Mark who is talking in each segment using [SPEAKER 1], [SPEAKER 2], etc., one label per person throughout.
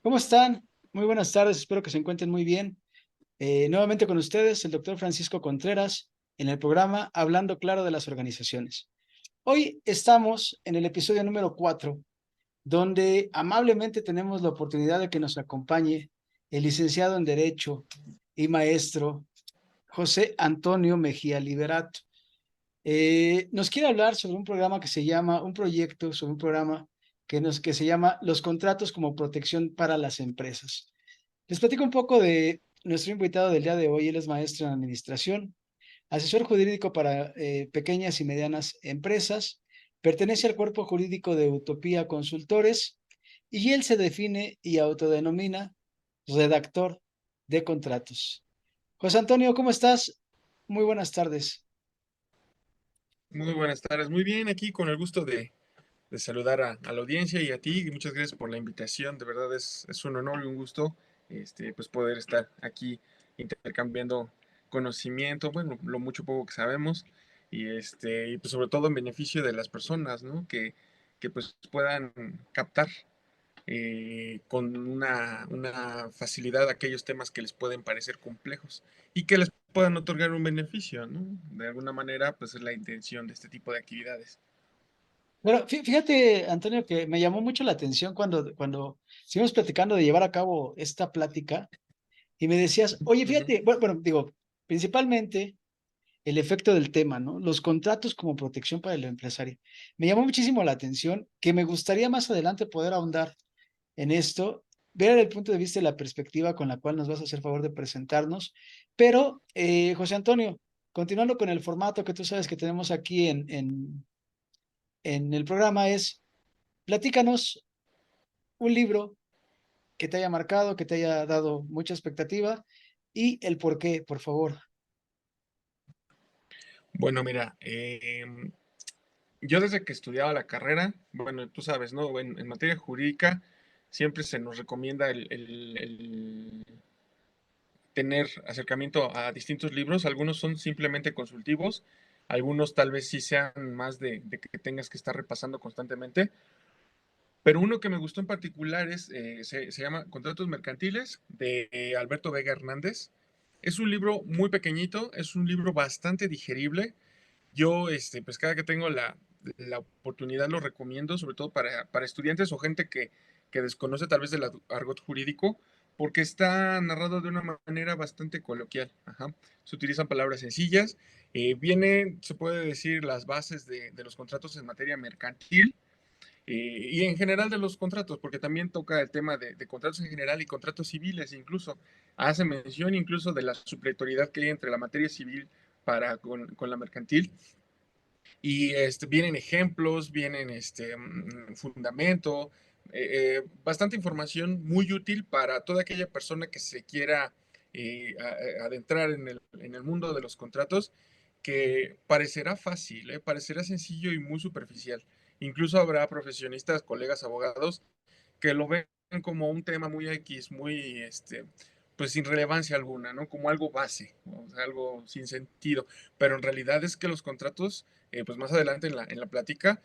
[SPEAKER 1] ¿Cómo están? Muy buenas tardes, espero que se encuentren muy bien. Nuevamente con ustedes, el doctor Francisco Contreras, en el programa Hablando Claro de las Organizaciones. Hoy estamos en el episodio número 4, donde amablemente tenemos la oportunidad de que nos acompañe el licenciado en Derecho y maestro José Antonio Mejía Liberato. Nos quiere hablar sobre un programa que se llama, un proyecto sobre un programa que se llama Los contratos como protección para las empresas. Les platico un poco de nuestro invitado del día de hoy. Él es maestro en administración, asesor jurídico para pequeñas y medianas empresas, pertenece al cuerpo jurídico de Utopía Consultores y él se define y autodenomina redactor de contratos. José Antonio, ¿cómo estás? Muy buenas tardes.
[SPEAKER 2] Muy buenas tardes, muy bien, aquí con el gusto de saludar a la audiencia y a ti, y muchas gracias por la invitación, de verdad es un honor y un gusto pues poder estar aquí intercambiando conocimiento, bueno, lo mucho poco que sabemos, y pues sobre todo en beneficio de las personas, ¿no? Que pues puedan captar con una facilidad aquellos temas que les pueden parecer complejos y que les puedan otorgar un beneficio, ¿no? De alguna manera, pues es la intención de este tipo de actividades.
[SPEAKER 1] Pero fíjate, Antonio, que me llamó mucho la atención cuando estuvimos platicando de llevar a cabo esta plática y me decías, oye,
[SPEAKER 2] Ujú.
[SPEAKER 1] fíjate, bueno, digo, principalmente el efecto del tema, ¿no? Los contratos como protección para el empresario. Me llamó muchísimo la atención que me gustaría más adelante poder ahondar en esto, ver el punto de vista y la perspectiva con la cual nos vas a hacer favor de presentarnos. Pero, José Antonio, continuando con el formato que tú sabes que tenemos aquí en el programa, es platícanos un libro que te haya marcado, que te haya dado mucha expectativa y el por qué, por favor.
[SPEAKER 2] Bueno, mira, yo desde que estudiaba la carrera, bueno, tú sabes, ¿no? En materia jurídica siempre se nos recomienda el tener acercamiento a distintos libros. Algunos son simplemente consultivos, algunos tal vez sí sean más de que tengas que estar repasando constantemente. Pero uno que me gustó en particular se llama Contratos Mercantiles de Alberto Vega Hernández. Es un libro muy pequeñito, es un libro bastante digerible. Yo, pues cada que tengo la oportunidad lo recomiendo, sobre todo para estudiantes o gente que desconoce tal vez del argot jurídico, porque está narrado de una manera bastante coloquial. Ajá. Se utilizan palabras sencillas. Viene, se puede decir, las bases de los contratos en materia mercantil y en general de los contratos, porque también toca el tema de contratos en general y contratos civiles incluso. Hace mención incluso de la supletoriedad que hay entre la materia civil con la mercantil. Y vienen ejemplos, vienen fundamento, bastante información muy útil para toda aquella persona que se quiera adentrar en el mundo de los contratos, que parecerá fácil, parecerá sencillo y muy superficial. Incluso habrá profesionistas, colegas abogados, que lo ven como un tema muy X, muy, pues sin relevancia alguna, ¿no? Como algo base, o sea, algo sin sentido. Pero en realidad es que los contratos, pues más adelante en la plática,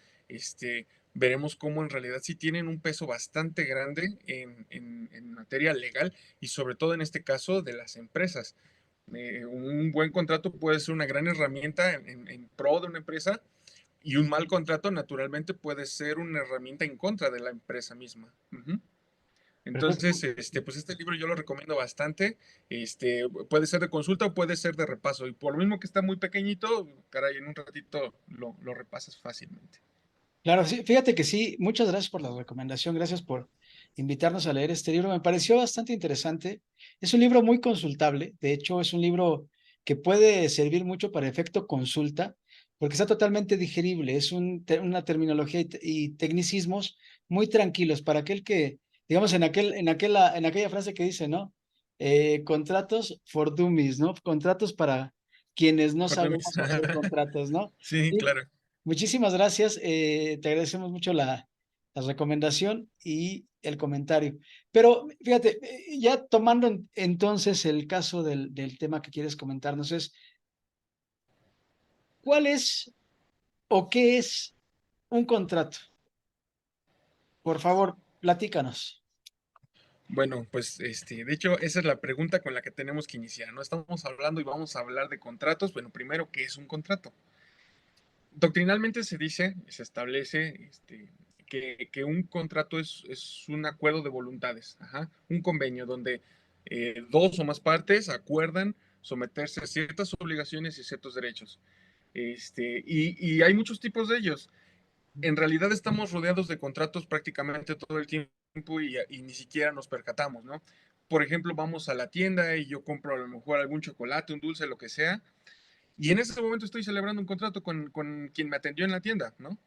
[SPEAKER 2] veremos cómo en realidad sí tienen un peso bastante grande en materia legal y sobre todo en este caso de las empresas. Un buen contrato puede ser una gran herramienta en pro de una empresa, y un mal contrato naturalmente puede ser una herramienta en contra de la empresa misma. Uh-huh.
[SPEAKER 1] Perfecto.
[SPEAKER 2] Entonces, pues este libro yo lo recomiendo bastante. Puede ser de consulta o puede ser de repaso. Y por lo mismo que está muy pequeñito, caray, en un ratito lo repasas fácilmente.
[SPEAKER 1] Claro, sí, fíjate que sí, muchas gracias por la recomendación, gracias por invitarnos a leer este libro. Me pareció bastante interesante. Es un libro muy consultable, de hecho es un libro que puede servir mucho para efecto consulta, porque está totalmente digerible, es una terminología y tecnicismos muy tranquilos para aquel que, digamos, en aquella frase que dice, ¿no? Contratos for dummies, ¿no? Contratos para quienes no
[SPEAKER 2] Por Domis.
[SPEAKER 1] sabemos hacer contratos, ¿no?
[SPEAKER 2] Sí,
[SPEAKER 1] Sí.
[SPEAKER 2] claro.
[SPEAKER 1] Muchísimas gracias. Te agradecemos mucho la recomendación y el comentario. Pero fíjate, ya tomando entonces el caso del tema que quieres comentarnos, es ¿cuál es o qué es un contrato? Por favor, platícanos.
[SPEAKER 2] Bueno, pues, de hecho, esa es la pregunta con la que tenemos que iniciar, ¿no? Estamos hablando y vamos a hablar de contratos. Bueno, primero, ¿qué es un contrato? Doctrinalmente se dice, se establece, que un contrato es un acuerdo de voluntades, ajá, un convenio donde dos o más partes acuerdan someterse a ciertas obligaciones y ciertos derechos. Y hay muchos tipos de ellos. En realidad estamos rodeados de contratos prácticamente todo el tiempo y ni siquiera nos percatamos, ¿no? Por ejemplo, vamos a la tienda y yo compro a lo mejor algún chocolate, un dulce, lo que sea, y en ese momento estoy celebrando un contrato con quien me atendió en la tienda, ¿no?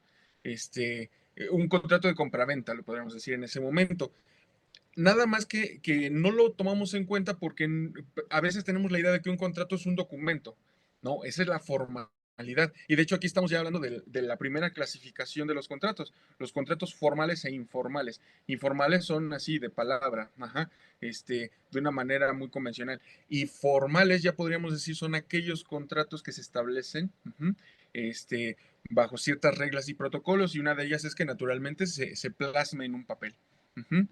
[SPEAKER 2] Un contrato de compraventa, lo podríamos decir en ese momento. Nada más que no lo tomamos en cuenta porque a veces tenemos la idea de que un contrato es un documento, ¿no? Esa es la formalidad. Y de hecho aquí estamos ya hablando de la primera clasificación de los contratos formales e informales. Informales son así de palabra, ajá, de una manera muy convencional. Y formales ya podríamos decir son aquellos contratos que se establecen, bajo ciertas reglas y protocolos, y una de ellas es que naturalmente se plasme en un papel. Uh-huh.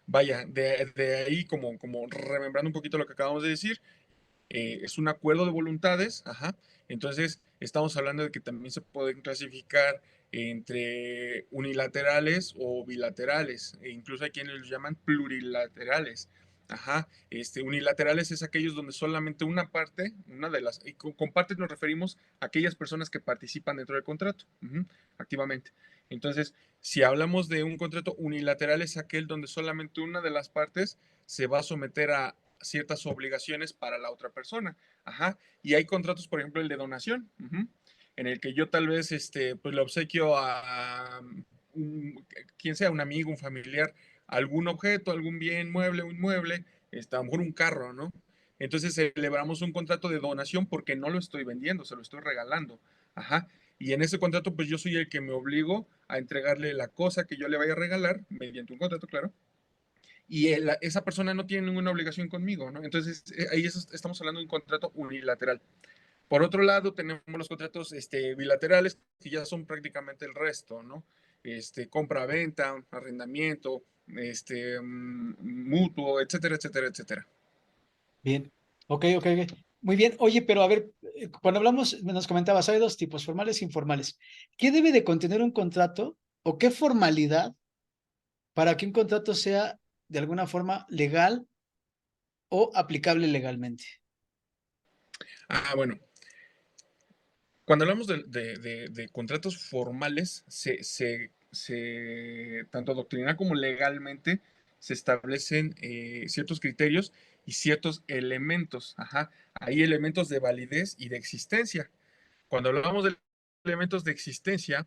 [SPEAKER 2] Vaya, de ahí como remembrando un poquito lo que acabamos de decir, es un acuerdo de voluntades, ajá. Entonces, estamos hablando de que también se pueden clasificar entre unilaterales o bilaterales, e incluso hay quienes los llaman plurilaterales. Ajá, unilaterales es aquellos donde solamente una parte, una de las, y con partes nos referimos a aquellas personas que participan dentro del contrato, activamente. Entonces, si hablamos de un contrato unilateral, es aquel donde solamente una de las partes se va a someter a ciertas obligaciones para la otra persona. Ajá. Y hay contratos, por ejemplo, el de donación, en el que yo tal vez pues le obsequio a quien sea, un amigo, un familiar, algún objeto, algún bien mueble, un inmueble, a lo mejor un carro, ¿no? Entonces celebramos un contrato de donación porque no lo estoy vendiendo, se lo estoy regalando. Ajá. Y en ese contrato, pues yo soy el que me obligo a entregarle la cosa que yo le vaya a regalar, mediante un contrato, claro, y esa persona no tiene ninguna obligación conmigo, ¿no? Entonces, ahí estamos hablando de un contrato unilateral. Por otro lado, tenemos los contratos bilaterales, que ya son prácticamente el resto, ¿no? Compra-venta, arrendamiento, mutuo, etcétera, etcétera, etcétera.
[SPEAKER 1] Bien, ok. Muy bien. Oye, pero a ver, cuando hablamos, nos comentabas, hay dos tipos, formales e informales. ¿Qué debe de contener un contrato o qué formalidad para que un contrato sea de alguna forma legal o aplicable legalmente?
[SPEAKER 2] Bueno, cuando hablamos de contratos formales, tanto doctrinal como legalmente, se establecen ciertos criterios y ciertos elementos. Ajá. Hay elementos de validez y de existencia. Cuando hablamos de elementos de existencia,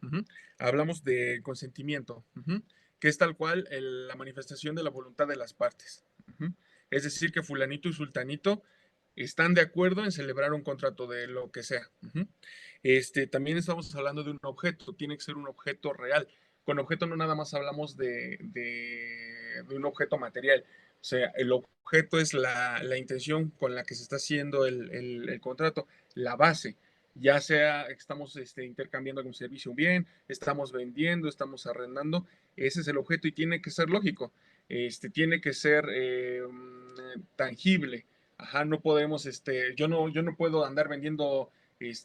[SPEAKER 2] hablamos de consentimiento, que es tal cual la manifestación de la voluntad de las partes. Es decir, que fulanito y sultanito están de acuerdo en celebrar un contrato de lo que sea. También estamos hablando de un objeto, tiene que ser un objeto real. Con objeto no nada más hablamos de un objeto material, o sea, el objeto es la intención con la que se está haciendo el contrato, la base, ya sea que estamos intercambiando un servicio, un bien, estamos vendiendo, estamos arrendando, ese es el objeto y tiene que ser lógico, tiene que ser tangible. Ajá, no podemos, yo no puedo andar vendiendo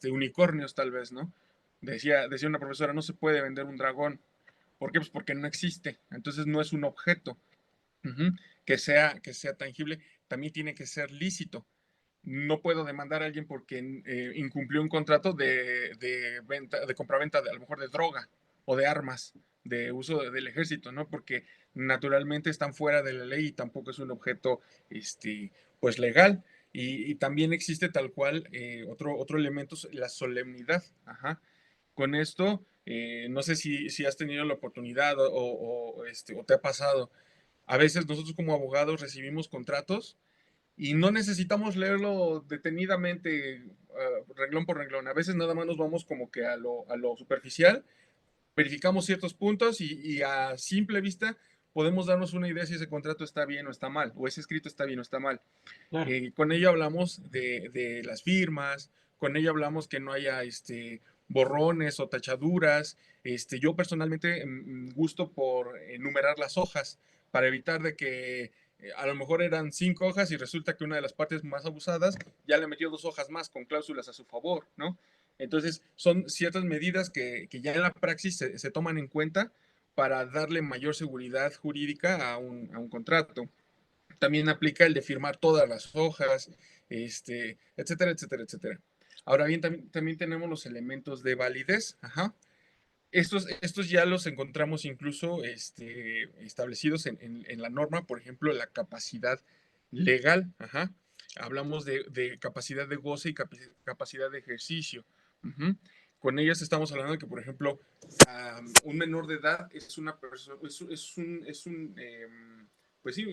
[SPEAKER 2] unicornios tal vez, ¿no? Decía una profesora, no se puede vender un dragón. ¿Por qué? Pues porque no existe. Entonces no es un objeto. Uh-huh. Que sea tangible. También tiene que ser lícito. No puedo demandar a alguien porque incumplió un contrato de venta, de compraventa, a lo mejor de droga o de armas, de uso del ejército, ¿no? Porque naturalmente están fuera de la ley y tampoco es un objeto, pues legal. Y también existe tal cual otro elemento, la solemnidad. Ajá. Con esto, no sé si has tenido la oportunidad o te ha pasado. A veces nosotros como abogados recibimos contratos y no necesitamos leerlo detenidamente, renglón por renglón. A veces nada más nos vamos como que a lo superficial, verificamos ciertos puntos y a simple vista podemos darnos una idea si ese contrato está bien o está mal, o ese escrito está bien o está mal.
[SPEAKER 1] Claro.
[SPEAKER 2] Con ello hablamos de las firmas, con ello hablamos que no haya borrones o tachaduras. Yo personalmente gusto por enumerar las hojas, para evitar de que a lo mejor eran 5 hojas y resulta que una de las partes más abusadas ya le metió 2 hojas más con cláusulas a su favor, ¿no? Entonces, son ciertas medidas que ya en la praxis se toman en cuenta para darle mayor seguridad jurídica a un contrato. También aplica el de firmar todas las hojas, etcétera, etcétera, etcétera. Ahora bien, también tenemos los elementos de validez. Ajá. Estos ya los encontramos incluso establecidos en la norma, por ejemplo, la capacidad legal. Ajá. Hablamos de capacidad de goce y capacidad de ejercicio. Uh-huh. Con ellas estamos hablando de que, por ejemplo, un menor de edad es una persona, pues sí,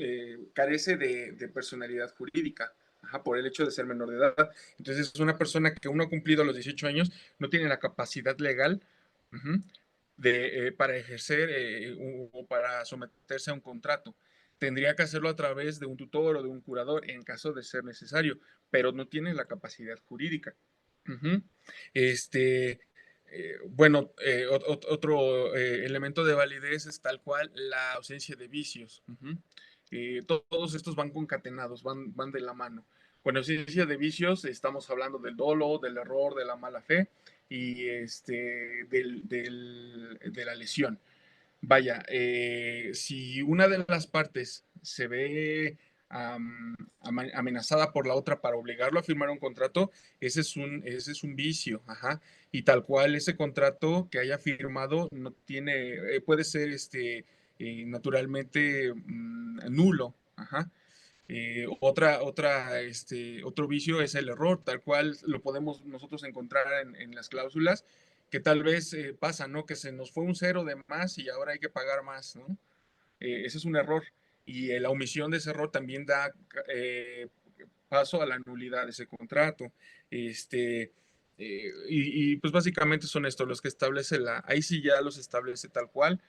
[SPEAKER 2] carece de personalidad jurídica. Ajá, por el hecho de ser menor de edad. Entonces, es una persona que uno ha cumplido a los 18 años, no tiene la capacidad legal uh-huh, para ejercer o para someterse a un contrato. Tendría que hacerlo a través de un tutor o de un curador en caso de ser necesario, pero no tiene la capacidad jurídica. Uh-huh. Bueno, otro elemento de validez es tal cual la ausencia de vicios. Uh-huh. Todos estos van concatenados, van de la mano. Con ausencia de vicios estamos hablando del dolo, del error, de la mala fe y de la lesión. Vaya, si una de las partes se ve amenazada por la otra para obligarlo a firmar un contrato, ese es un vicio, ajá. Y tal cual ese contrato que haya firmado no tiene, puede ser naturalmente nulo, ajá. Otro vicio es el error, tal cual lo podemos nosotros encontrar en las cláusulas, que tal vez pasa, ¿no? Que se nos fue un cero de más y ahora hay que pagar más, ¿no? Ese es un error. Y la omisión de ese error también da paso a la nulidad de ese contrato. Pues básicamente son estos los que establece ahí sí ya los establece tal cual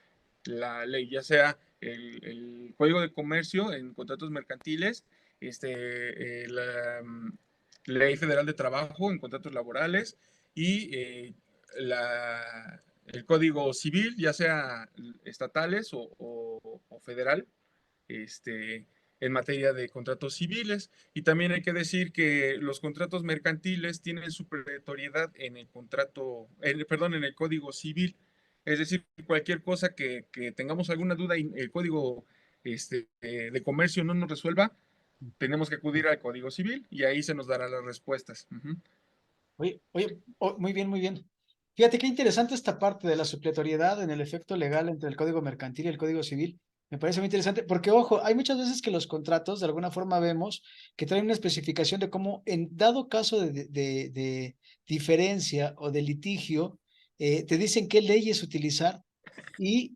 [SPEAKER 2] la ley, ya sea el Código de Comercio en contratos mercantiles, la Ley Federal de Trabajo en contratos laborales y el Código Civil, ya sea estatales o federal, en materia de contratos civiles. Y también hay que decir que los contratos mercantiles tienen superioriedad en el perdón, en el Código Civil. Es decir, cualquier cosa que tengamos alguna duda y el Código de Comercio no nos resuelva, tenemos que acudir al Código Civil y ahí se nos darán las respuestas. Uh-huh.
[SPEAKER 1] Oye, muy bien, muy bien. Fíjate qué interesante esta parte de la supletoriedad en el efecto legal entre el Código Mercantil y el Código Civil. Me parece muy interesante porque, ojo, hay muchas veces que los contratos, de alguna forma vemos que traen una especificación de cómo, en dado caso de diferencia o de litigio, te dicen qué leyes utilizar y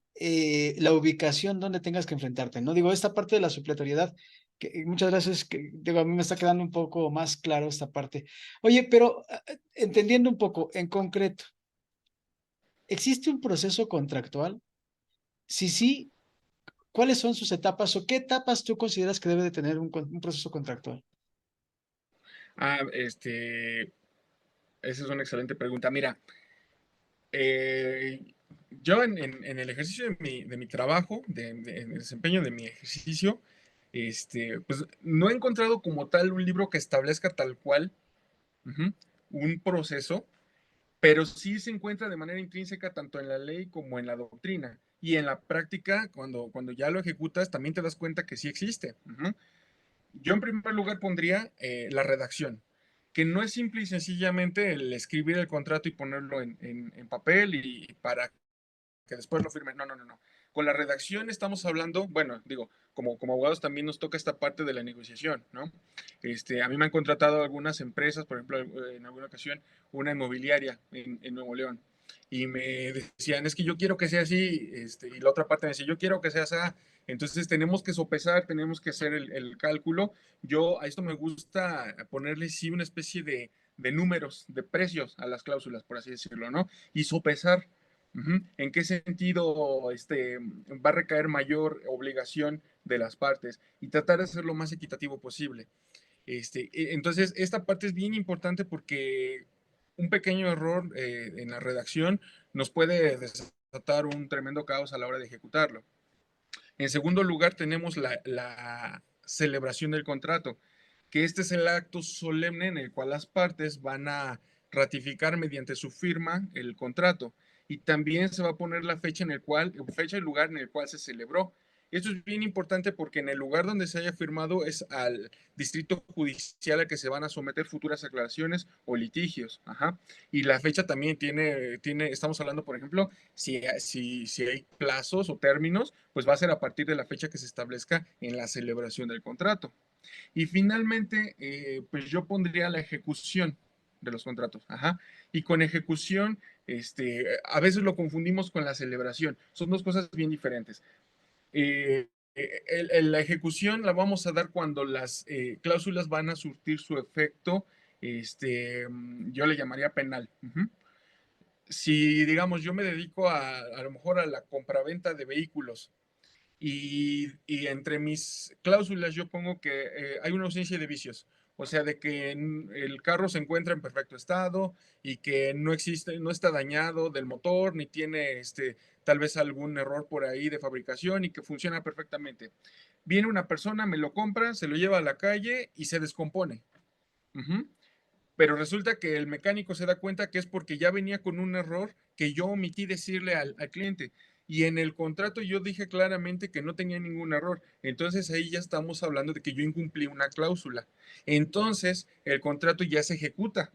[SPEAKER 1] la ubicación donde tengas que enfrentarte, ¿no? Digo, esta parte de la supletoriedad, que muchas gracias, que digo, a mí me está quedando un poco más claro esta parte. Oye, pero entendiendo un poco, en concreto, ¿existe un proceso contractual? Si sí, ¿cuáles son sus etapas o qué etapas tú consideras que debe de tener un proceso contractual?
[SPEAKER 2] Ah, esa es una excelente pregunta. Mira, eh, yo en el ejercicio de mi trabajo, en el desempeño de mi ejercicio, pues no he encontrado como tal un libro que establezca tal cual uh-huh, un proceso, pero sí se encuentra de manera intrínseca tanto en la ley como en la doctrina. Y en la práctica, cuando ya lo ejecutas, también te das cuenta que sí existe. Uh-huh. Yo en primer lugar pondría la redacción, que no es simple y sencillamente el escribir el contrato y ponerlo en papel y para que después lo firmen. No, no, no, no. Con la redacción estamos hablando, bueno, digo, como abogados también nos toca esta parte de la negociación, ¿no? A mí me han contratado algunas empresas, por ejemplo, en alguna ocasión, una inmobiliaria en Nuevo León, y me decían, es que yo quiero que sea así, y la otra parte me decía, yo quiero que sea así. Entonces tenemos que sopesar, tenemos que hacer el cálculo. Yo a esto me gusta ponerle sí una especie de números, de precios a las cláusulas, por así decirlo, ¿no? Y sopesar. Uh-huh. ¿En qué sentido va a recaer mayor obligación de las partes? Y tratar de ser lo más equitativo posible. Entonces, esta parte es bien importante porque un pequeño error en la redacción nos puede desatar un tremendo caos a la hora de ejecutarlo. En segundo lugar, tenemos la celebración del contrato, que este es el acto solemne en el cual las partes van a ratificar mediante su firma el contrato. Y también se va a poner la fecha fecha y lugar en el cual se celebró. Esto es bien importante porque en el lugar donde se haya firmado es al distrito judicial al que se van a someter futuras aclaraciones o litigios. Ajá. Y la fecha también estamos hablando, por ejemplo, si hay plazos o términos, pues va a ser a partir de la fecha que se establezca en la celebración del contrato. Y finalmente, pues yo pondría la ejecución de los contratos. Ajá. Y con ejecución, a veces lo confundimos con la celebración. Son dos cosas bien diferentes. La ejecución la vamos a dar cuando las cláusulas van a surtir su efecto, yo le llamaría penal. Uh-huh. Si, digamos, yo me dedico a lo mejor a la compraventa de vehículos y entre mis cláusulas yo pongo que hay una ausencia de vicios, o sea, de que el carro se encuentra en perfecto estado y que no existe, no está dañado del motor, ni tiene tal vez algún error por ahí de fabricación y que funciona perfectamente. Viene una persona, me lo compra, se lo lleva a la calle y se descompone. Uh-huh. Pero resulta que el mecánico se da cuenta que es porque ya venía con un error que yo omití decirle al cliente. Y en el contrato yo dije claramente que no tenía ningún error. Entonces ahí ya estamos hablando de que yo incumplí una cláusula. Entonces el contrato ya se ejecuta.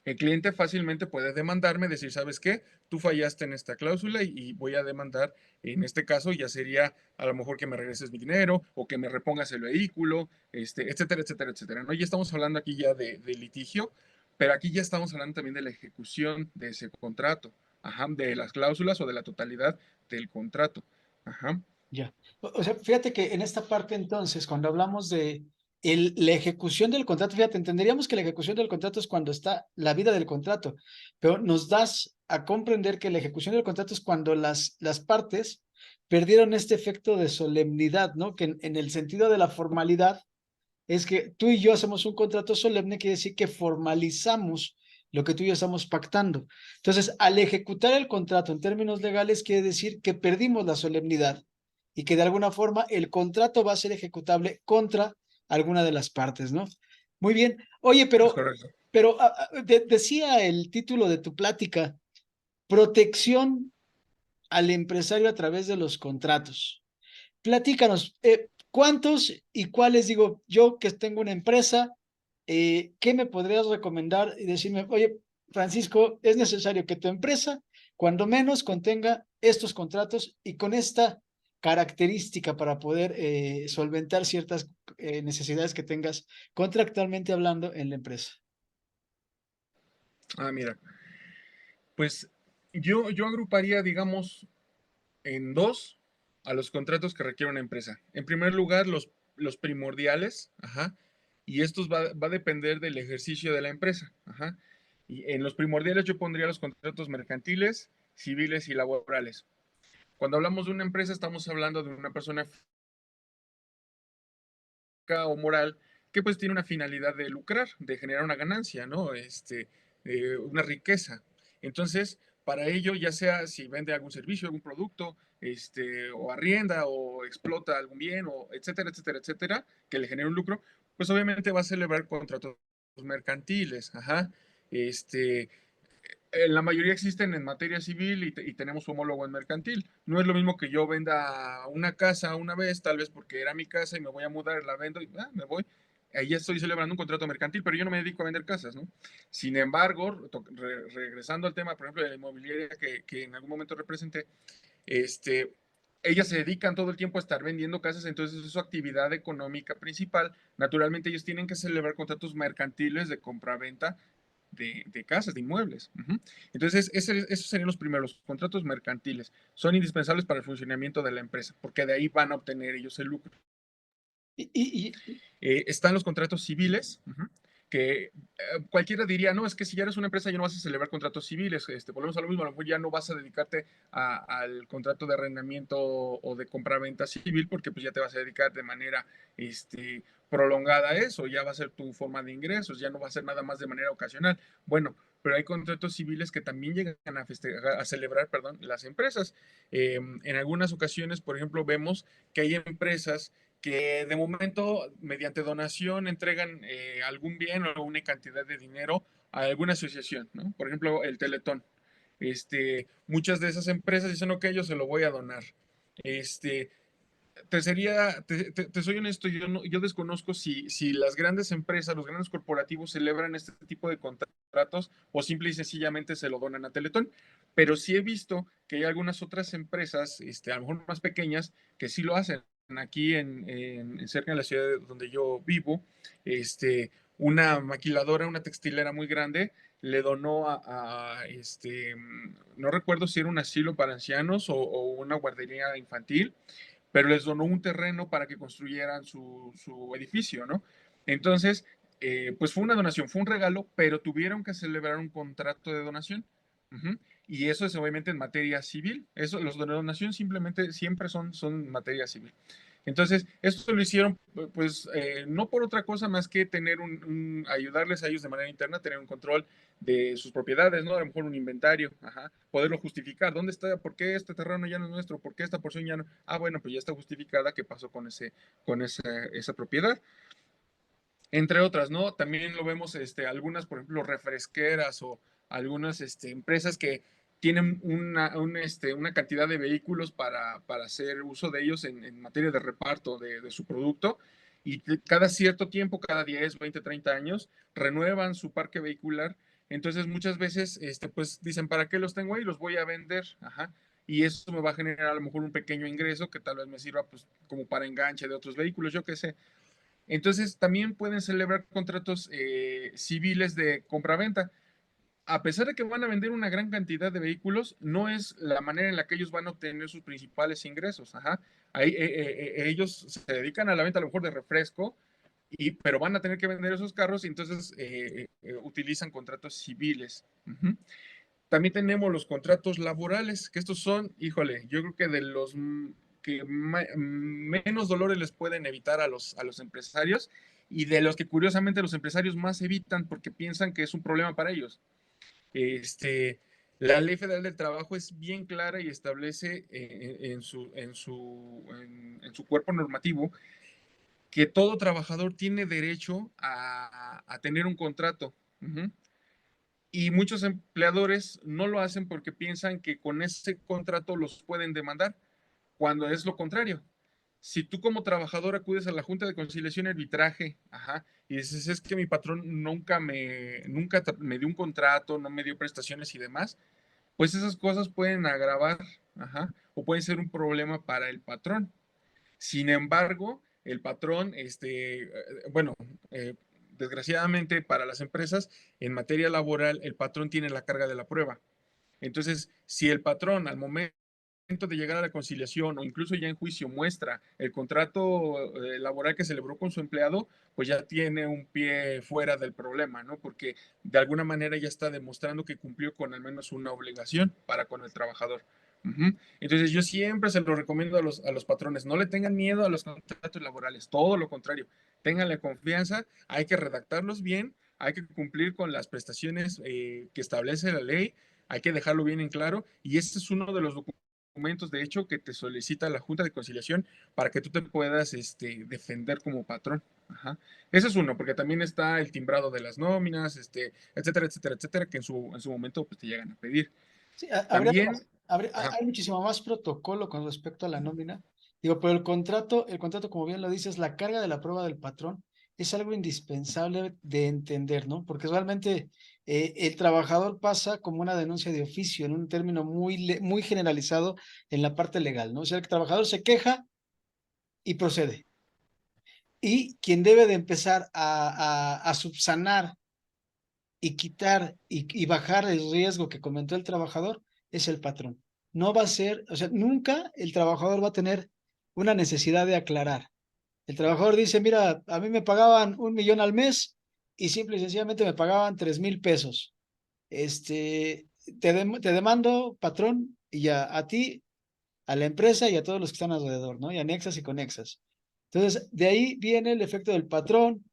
[SPEAKER 2] El cliente fácilmente puede demandarme, decir, ¿sabes qué? Tú fallaste en esta cláusula y voy a demandar, en este caso ya sería a lo mejor que me regreses mi dinero o que me repongas el vehículo, etcétera, etcétera, etcétera. ¿No? Ya estamos hablando aquí ya de litigio, pero aquí ya estamos hablando también de la ejecución de ese contrato, ajá, de las cláusulas o de la totalidad del contrato. Ajá.
[SPEAKER 1] Ya. O sea, fíjate que en esta parte entonces, cuando hablamos de la ejecución del contrato, fíjate, entenderíamos que la ejecución del contrato es cuando está la vida del contrato, pero nos das a comprender que la ejecución del contrato es cuando las partes perdieron este efecto de solemnidad, ¿no? Que en el sentido de la formalidad es que tú y yo hacemos un contrato solemne, quiere decir que formalizamos lo que tú y yo estamos pactando. Entonces, al ejecutar el contrato en términos legales, quiere decir que perdimos la solemnidad y que de alguna forma el contrato va a ser ejecutable contra alguna de las partes, ¿no? Muy bien. Oye,
[SPEAKER 2] Es correcto.
[SPEAKER 1] decía el título de tu plática, protección al empresario a través de los contratos. Platícanos, ¿cuántos y cuáles? Digo, yo que tengo una empresa, ¿qué me podrías recomendar? Y decirme, oye, Francisco, es necesario que tu empresa, cuando menos, contenga estos contratos y con esta característica para poder solventar ciertas necesidades que tengas contractualmente hablando en la empresa.
[SPEAKER 2] Ah, mira, pues yo agruparía, digamos, en dos a los contratos que requiere una empresa. En primer lugar, los primordiales, ajá, y estos va a depender del ejercicio de la empresa, ajá. Y en los primordiales yo pondría los contratos mercantiles, civiles y laborales. Cuando hablamos de una empresa, estamos hablando de una persona física o moral que pues tiene una finalidad de lucrar, de generar una ganancia, ¿no? Una riqueza. Entonces, para ello, ya sea si vende algún servicio, algún producto, o arrienda o explota algún bien, o etcétera, etcétera, etcétera, que le genere un lucro, pues obviamente va a celebrar contratos mercantiles, ajá. La mayoría existen en materia civil y tenemos su homólogo en mercantil. No es lo mismo que yo venda una casa una vez, tal vez porque era mi casa y me voy a mudar, la vendo y me voy. Ahí ya estoy celebrando un contrato mercantil, pero yo no me dedico a vender casas, ¿no? Sin embargo, regresando al tema, por ejemplo, de la inmobiliaria que en algún momento representé, este, ellas se dedican todo el tiempo a estar vendiendo casas, entonces es su actividad económica principal. Naturalmente ellos tienen que celebrar contratos mercantiles de compra-venta de casas, de inmuebles. Uh-huh. Entonces, esos serían los primeros, los contratos mercantiles. Son indispensables para el funcionamiento de la empresa, porque de ahí van a obtener ellos el lucro.
[SPEAKER 1] Y, y,
[SPEAKER 2] Están los contratos civiles, uh-huh, que cualquiera diría, no, es que si ya eres una empresa ya no vas a celebrar contratos civiles, volvemos a lo mismo, a lo mejor ya no vas a dedicarte al contrato de arrendamiento o de compraventa civil, porque pues ya te vas a dedicar de manera prolongada a eso, ya va a ser tu forma de ingresos, ya no va a ser nada más de manera ocasional. Bueno, pero hay contratos civiles que también llegan a, a celebrar, perdón, las empresas. En algunas ocasiones, por ejemplo, vemos que hay empresas que de momento, mediante donación, entregan algún bien o una cantidad de dinero a alguna asociación, ¿no? Por ejemplo, el Teletón. Muchas de esas empresas dicen, ok, yo se lo voy a donar. Este, te soy honesto, yo desconozco si las grandes empresas, los grandes corporativos celebran este tipo de contratos o simple y sencillamente se lo donan a Teletón. Pero sí he visto que hay algunas otras empresas, a lo mejor más pequeñas, que sí lo hacen. Aquí cerca de la ciudad donde yo vivo, una maquiladora, una textilera muy grande, le donó no recuerdo si era un asilo para ancianos o una guardería infantil, pero les donó un terreno para que construyeran su edificio, ¿no? Entonces, pues fue una donación, fue un regalo, pero tuvieron que celebrar un contrato de donación. Uh-huh. Y eso es obviamente en materia civil. Eso, los de donación simplemente siempre son materia civil. Entonces, esto lo hicieron, pues, no por otra cosa más que tener ayudarles a ellos de manera interna, tener un control de sus propiedades, ¿no? A lo mejor un inventario, ajá, poderlo justificar. ¿Dónde está? ¿Por qué este terreno ya no es nuestro? ¿Por qué esta porción ya no? Ah, bueno, pues ya está justificada qué pasó con esa propiedad. Entre otras, ¿no? También lo vemos, algunas, por ejemplo, refresqueras o algunas empresas que tienen una cantidad de vehículos para hacer uso de ellos en materia de reparto de su producto y cada cierto tiempo, cada 10, 20, 30 años, renuevan su parque vehicular. Entonces, muchas veces, pues dicen, ¿para qué los tengo ahí? Los voy a vender. Ajá. Y eso me va a generar a lo mejor un pequeño ingreso que tal vez me sirva pues como para enganche de otros vehículos, yo qué sé. Entonces, también pueden celebrar contratos civiles de compraventa. A pesar de que van a vender una gran cantidad de vehículos, no es la manera en la que ellos van a obtener sus principales ingresos. Ajá. Ahí, ellos se dedican a la venta a lo mejor de refresco, pero van a tener que vender esos carros y entonces utilizan contratos civiles. Uh-huh. También tenemos los contratos laborales, que estos son, híjole, yo creo que de los que menos dolores les pueden evitar a los empresarios y de los que curiosamente los empresarios más evitan porque piensan que es un problema para ellos. Este, la Ley Federal del Trabajo es bien clara y establece en su cuerpo normativo que todo trabajador tiene derecho a tener un contrato. Uh-huh. Y muchos empleadores no lo hacen porque piensan que con ese contrato los pueden demandar, cuando es lo contrario. Si tú como trabajador acudes a la Junta de Conciliación y Arbitraje, ajá, y dices, es que mi patrón nunca me dio un contrato, no me dio prestaciones y demás, pues esas cosas pueden agravar, ajá, o pueden ser un problema para el patrón. Sin embargo, el patrón, bueno, eh, desgraciadamente para las empresas, en materia laboral, el patrón tiene la carga de la prueba. Entonces, si el patrón al momento de llegar a la conciliación o incluso ya en juicio muestra el contrato laboral que celebró con su empleado, pues ya tiene un pie fuera del problema, ¿no? Porque de alguna manera ya está demostrando que cumplió con al menos una obligación para con el trabajador. Uh-huh. Entonces yo siempre se lo recomiendo a los patrones, no le tengan miedo a los contratos laborales, todo lo contrario, ténganle confianza, hay que redactarlos bien, hay que cumplir con las prestaciones que establece la ley, hay que dejarlo bien en claro y este es uno de los documentos de hecho que te solicita la Junta de Conciliación para que tú te puedas defender como patrón. Ajá. Ese es uno, porque también está el timbrado de las nóminas, etcétera, etcétera, etcétera, que en su momento pues, te llegan a pedir.
[SPEAKER 1] Sí,
[SPEAKER 2] También, ajá,
[SPEAKER 1] hay muchísimo más protocolo con respecto a la nómina. Digo, pero el contrato, como bien lo dices, la carga de la prueba del patrón es algo indispensable de entender, ¿no? Porque realmente el trabajador pasa como una denuncia de oficio en un término muy generalizado en la parte legal, ¿no? O sea, el trabajador se queja y procede. Y quien debe de empezar a subsanar y quitar y bajar el riesgo que comentó el trabajador es el patrón. No va a ser, o sea, nunca el trabajador va a tener una necesidad de aclarar. El trabajador dice, mira, a mí me pagaban 1 millón al mes y simple y sencillamente me pagaban 3,000 pesos. Te demando, patrón, y ya a ti, a la empresa y a todos los que están alrededor, ¿no? Y anexas y conexas. Entonces, de ahí viene el efecto del patrón,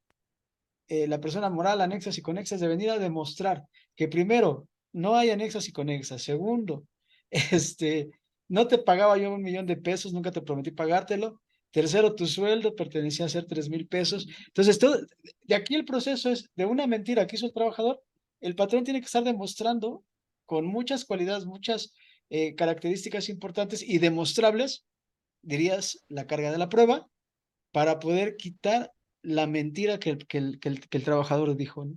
[SPEAKER 1] la persona moral, anexas y conexas, de venir a demostrar que primero, no hay anexas y conexas. Segundo, este, no te pagaba yo 1 millón de pesos, nunca te prometí pagártelo. Tercero, tu sueldo pertenecía a ser 3,000 pesos. Entonces, todo, de aquí el proceso es de una mentira que hizo el trabajador, el patrón tiene que estar demostrando con muchas cualidades, muchas características importantes y demostrables, dirías, la carga de la prueba, para poder quitar la mentira que el trabajador dijo, ¿no?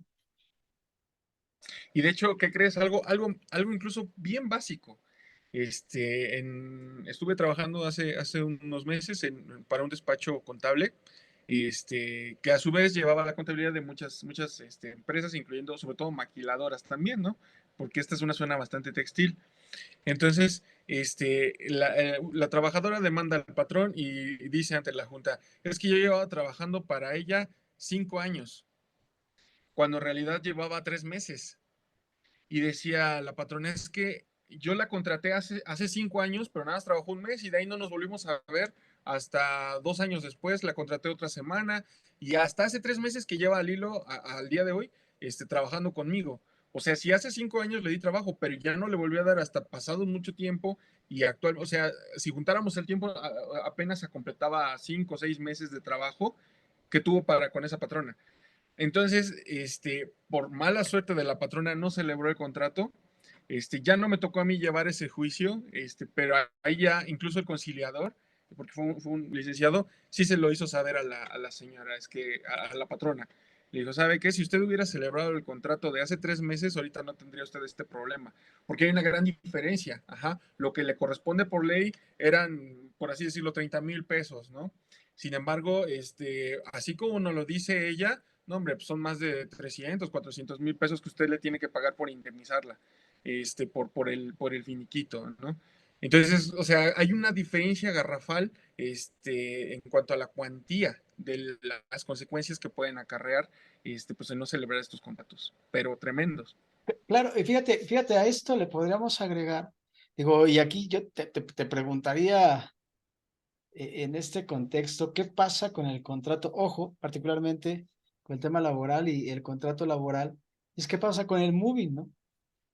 [SPEAKER 2] Y de hecho, ¿qué crees? Algo incluso bien básico. Estuve trabajando hace unos meses para un despacho contable, que a su vez llevaba la contabilidad de muchas empresas, incluyendo sobre todo maquiladoras también, ¿no? Porque esta es una zona bastante textil. Entonces, la trabajadora demanda al patrón y dice ante la junta, es que yo llevaba trabajando para ella 5 años, cuando en realidad llevaba 3 meses. Y decía la patrona, es que yo la contraté hace 5 años, pero nada más trabajó un mes y de ahí no nos volvimos a ver hasta 2 años después, la contraté otra semana y hasta hace 3 meses que lleva al hilo al día de hoy trabajando conmigo. O sea, si hace 5 años le di trabajo, pero ya no le volví a dar hasta pasado mucho tiempo y actual, o sea, si juntáramos el tiempo, apenas se completaba 5 o 6 meses de trabajo que tuvo con esa patrona. Entonces, por mala suerte de la patrona, no celebró el contrato. Ya no me tocó a mí llevar ese juicio, pero ahí ya incluso el conciliador, porque fue un licenciado, sí se lo hizo saber a la señora, a la patrona. Le dijo, ¿sabe qué? Si usted hubiera celebrado el contrato de hace 3 meses, ahorita no tendría usted este problema, porque hay una gran diferencia. Ajá. Lo que le corresponde por ley eran, por así decirlo, 30,000 pesos, ¿no? Sin embargo, así como nos lo dice ella, no, hombre, pues son más de 300, 400,000 pesos que usted le tiene que pagar por indemnizarla, por el finiquito, ¿no? Entonces, o sea, hay una diferencia garrafal, en cuanto a la cuantía de las consecuencias que pueden acarrear, pues, en no celebrar estos contratos, pero tremendos.
[SPEAKER 1] Claro, y fíjate, a esto le podríamos agregar, digo, y aquí yo te preguntaría en este contexto, ¿qué pasa con el contrato? Ojo, particularmente con el tema laboral y el contrato laboral, es qué pasa con el moving, ¿no?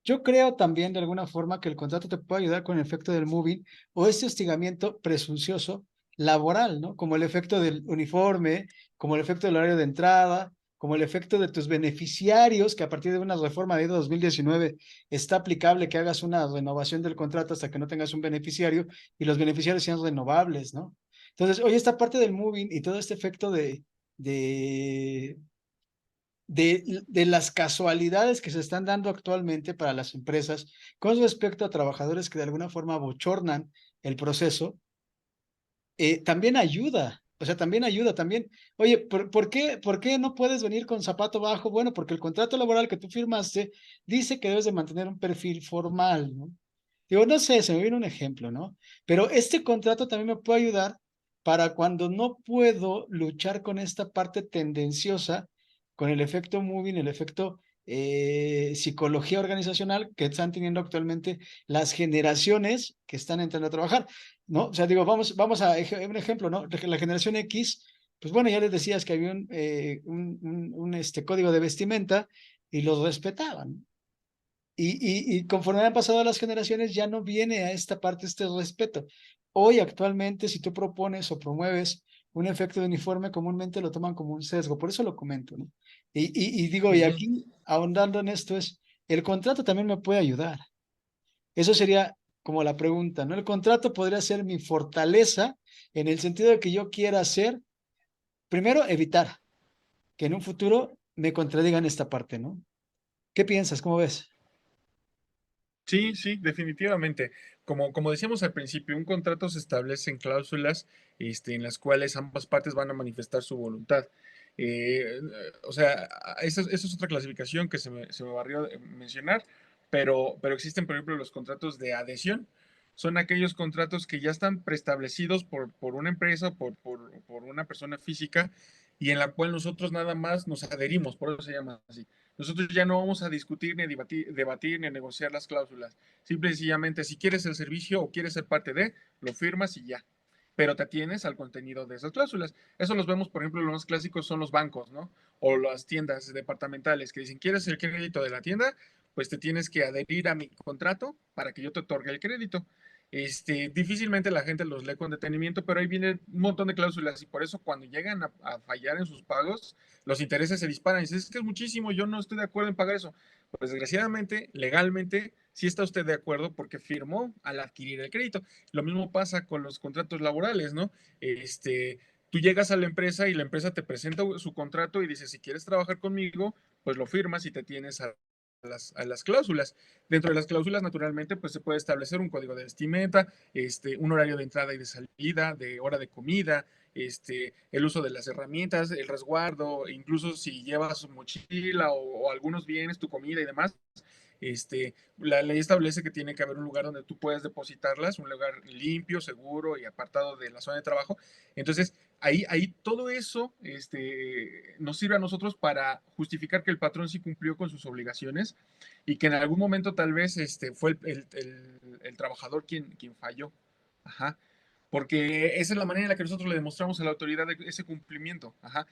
[SPEAKER 1] Yo creo también de alguna forma que el contrato te puede ayudar con el efecto del moving o este hostigamiento presuncioso laboral, ¿no? Como el efecto del uniforme, como el efecto del horario de entrada, como el efecto de tus beneficiarios, que a partir de una reforma de 2019 está aplicable que hagas una renovación del contrato hasta que no tengas un beneficiario y los beneficiarios sean renovables, ¿no? Entonces, oye, esta parte del moving y todo este efecto de de las casualidades que se están dando actualmente para las empresas con respecto a trabajadores que de alguna forma bochornan el proceso, también ayuda. O sea, también ayuda, también. Oye, ¿por qué no puedes venir con zapato bajo? Bueno, porque el contrato laboral que tú firmaste dice que debes de mantener un perfil formal, ¿no? Digo, no sé, se me viene un ejemplo, ¿no? Pero este contrato también me puede ayudar para cuando no puedo luchar con esta parte tendenciosa, con el efecto moving, el efecto psicología organizacional que están teniendo actualmente las generaciones que están entrando a trabajar, ¿no? O sea, digo, vamos a un ejemplo, ¿no? La generación X, pues bueno, ya les decías que había un código de vestimenta y los respetaban. Y conforme han pasado las generaciones, ya no viene a esta parte este respeto. Hoy, actualmente, si tú propones o promueves un efecto de uniforme, comúnmente lo toman como un sesgo. Por eso lo comento, ¿no? Y digo, y
[SPEAKER 2] Ujú.
[SPEAKER 1] aquí, ahondando en esto, el contrato también me puede ayudar. Eso sería como la pregunta, ¿no? El contrato podría ser mi fortaleza en el sentido de que yo quiera hacer, primero, evitar que en un futuro me contradigan esta parte, ¿no? ¿Qué piensas? ¿Cómo ves?
[SPEAKER 2] Sí, sí, definitivamente. Como decíamos al principio, un contrato se establece en cláusulas, en las cuales ambas partes van a manifestar su voluntad. Eh, o sea, esa es otra clasificación que se me barrió de mencionar, pero existen, por ejemplo, los contratos de adhesión. Son aquellos contratos que ya están preestablecidos por una empresa, por una persona física, y en la cual nosotros nada más nos adherimos, por eso se llama así. Nosotros ya no vamos a discutir, ni debatir, ni negociar las cláusulas. Simple y sencillamente, si quieres el servicio o quieres ser parte de, lo firmas y ya. pero te atienes al contenido de esas cláusulas. Eso los vemos, por ejemplo, los más clásicos son los bancos, ¿no? O las tiendas departamentales que dicen, ¿quieres el crédito de la tienda? Pues te tienes que adherir a mi contrato para que yo te otorgue el crédito. Difícilmente la gente los lee con detenimiento, pero ahí viene un montón de cláusulas y por eso cuando llegan a fallar en sus pagos, los intereses se disparan y dicen, es que es muchísimo, yo no estoy de acuerdo en pagar eso. Pues desgraciadamente, legalmente, sí está usted de acuerdo porque firmó al adquirir el crédito. Lo mismo pasa con los contratos laborales, ¿no? Tú llegas a la empresa y la empresa te presenta su contrato y dice, si quieres trabajar conmigo, pues lo firmas y te tienes a las cláusulas. Dentro de las cláusulas, naturalmente, pues se puede establecer un código de vestimenta, un horario de entrada y de salida, de hora de comida, el uso de las herramientas, el resguardo, incluso si llevas mochila o algunos bienes, tu comida y demás, la ley establece que tiene que haber un lugar donde tú puedas depositarlas, un lugar limpio, seguro y apartado de la zona de trabajo. Entonces, ahí todo eso nos sirve a nosotros para justificar que el patrón sí cumplió con sus obligaciones y que en algún momento tal vez fue el trabajador quien falló. Ajá. Porque esa es la manera en la que nosotros le demostramos a la autoridad ese cumplimiento, ajá,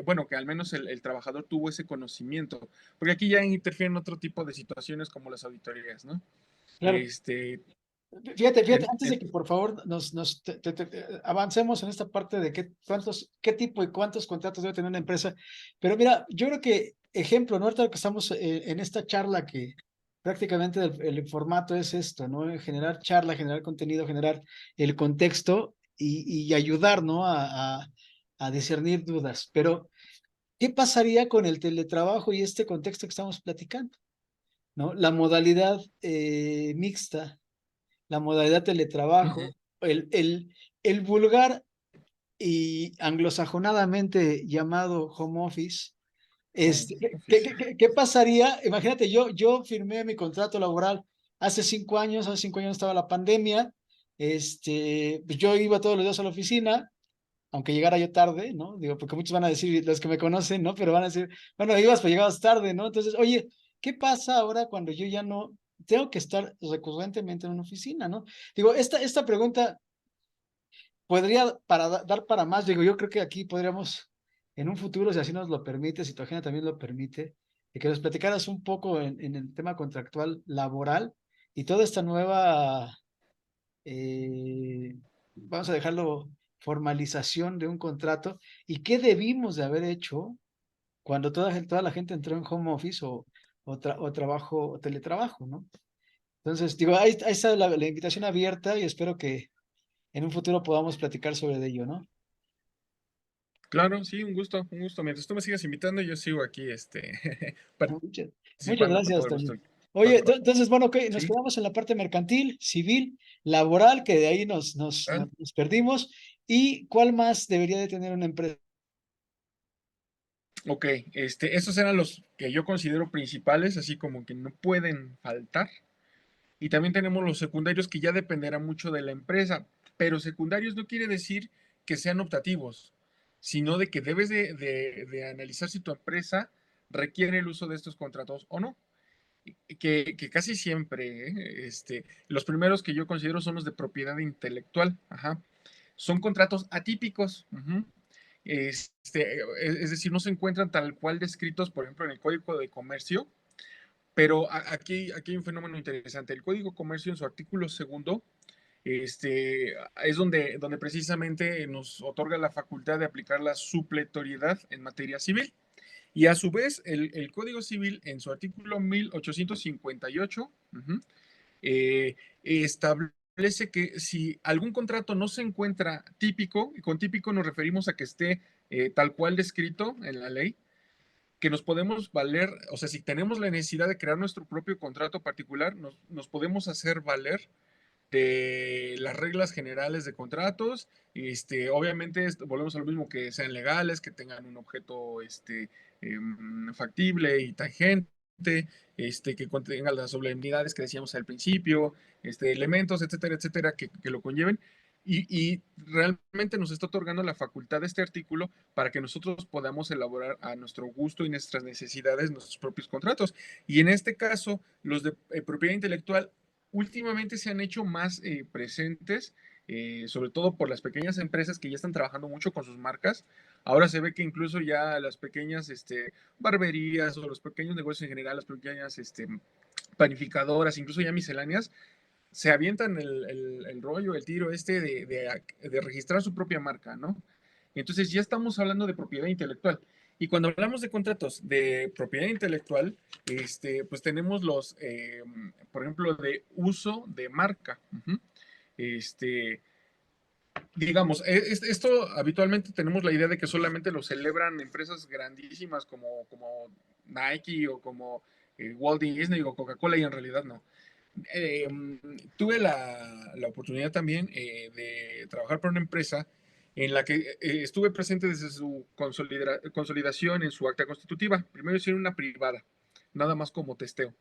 [SPEAKER 2] bueno, que al menos el trabajador tuvo ese conocimiento, porque aquí ya interfieren otro tipo de situaciones como las auditorías, ¿no?
[SPEAKER 1] Claro.
[SPEAKER 2] Este,
[SPEAKER 1] Fíjate,
[SPEAKER 2] en-
[SPEAKER 1] antes de
[SPEAKER 2] en-
[SPEAKER 1] que por favor avancemos en esta parte de qué tipo y cuántos contratos debe tener una empresa, pero mira, yo creo que ejemplo, ¿no? Ahorita que estamos en esta charla que prácticamente el formato es esto, ¿no? Generar charla, generar contenido, generar el contexto y ayudar, ¿no? A discernir dudas. Pero, ¿qué pasaría con el teletrabajo y este contexto que estamos platicando? ¿No? La modalidad mixta, la modalidad teletrabajo,
[SPEAKER 2] Ujú.
[SPEAKER 1] el vulgar y anglosajonadamente llamado home office.
[SPEAKER 2] Home
[SPEAKER 1] ¿Qué,
[SPEAKER 2] office.
[SPEAKER 1] qué pasaría? Imagínate, yo firmé mi contrato laboral hace 5 años estaba la pandemia, pues yo iba todos los días a la oficina, aunque llegara yo tarde, ¿no? Digo, porque muchos van a decir, los que me conocen, ¿no? Pero van a decir, bueno, ibas, pero llegabas tarde, ¿no? Entonces, oye, ¿qué pasa ahora cuando yo ya no tengo que estar recurrentemente en una oficina, ¿no? Digo, esta pregunta podría dar para más, digo, yo creo que aquí podríamos, en un futuro, si así nos lo permite, si tu agenda también lo permite, de que nos platicaras un poco en el tema contractual laboral y toda esta nueva vamos a dejarlo, formalización de un contrato y qué debimos de haber hecho cuando toda la gente entró en home office o trabajo o teletrabajo, ¿no? Entonces, digo, ahí está la invitación abierta y espero que en un futuro podamos platicar sobre ello, ¿no?
[SPEAKER 2] Claro, sí, un gusto, un gusto. Mientras tú me sigas invitando, yo sigo aquí,
[SPEAKER 1] Muchas, muchas
[SPEAKER 2] participando con todo
[SPEAKER 1] gracias,
[SPEAKER 2] el gusto.
[SPEAKER 1] Toño. Oye, entonces, bueno, ok, nos
[SPEAKER 2] Sí,
[SPEAKER 1] quedamos en la parte mercantil, civil, laboral, que de ahí
[SPEAKER 2] ah,
[SPEAKER 1] nos perdimos. ¿Y cuál más debería de tener una empresa?
[SPEAKER 2] ok, esos eran los que yo considero principales, así como que no pueden faltar. Y también tenemos los secundarios que ya dependerá mucho de la empresa, pero secundarios no quiere decir que sean optativos, sino de que debes de analizar si tu empresa requiere el uso de estos contratos o no. Que casi siempre, los primeros que yo considero son los de propiedad intelectual, ajá. Son contratos atípicos, uh-huh. Es decir, no se encuentran tal cual descritos, por ejemplo, en el Código de Comercio, pero aquí hay un fenómeno interesante. El Código de Comercio en su artículo segundo es donde precisamente nos otorga la facultad de aplicar la supletoriedad en materia civil. Y a su vez, el Código Civil en su artículo 1858 uh-huh, establece que si algún contrato no se encuentra típico, y con típico nos referimos a que esté tal cual descrito en la ley, que nos podemos valer, o sea, si tenemos la necesidad de crear nuestro propio contrato particular, nos podemos hacer valer de las reglas generales de contratos. Obviamente, volvemos a lo mismo, que sean legales, que tengan un objeto factible y tangente, que contengan las solemnidades que decíamos al principio, elementos, etcétera, etcétera, que lo conlleven. Y realmente nos está otorgando la facultad de este artículo para que nosotros podamos elaborar a nuestro gusto y nuestras necesidades nuestros propios contratos. Y en este caso, los de propiedad intelectual últimamente se han hecho más presentes sobre todo por las pequeñas empresas que ya están trabajando mucho con sus marcas. Ahora se ve que incluso ya las pequeñas barberías o los pequeños negocios en general, las pequeñas panificadoras, incluso ya misceláneas, se avientan el rollo, el tiro de registrar su propia marca, ¿no? Entonces ya estamos hablando de propiedad intelectual. Y cuando hablamos de contratos de propiedad intelectual, pues tenemos por ejemplo, de uso de marca. Uh-huh. Este, digamos, esto habitualmente tenemos la idea de que solamente lo celebran empresas grandísimas como Nike o como Walt Disney o Coca-Cola y en realidad no. Eh, tuve la oportunidad también de trabajar para una empresa en la que estuve presente desde su consolidación en su acta constitutiva. Primero hicieron una privada, nada más como testeo.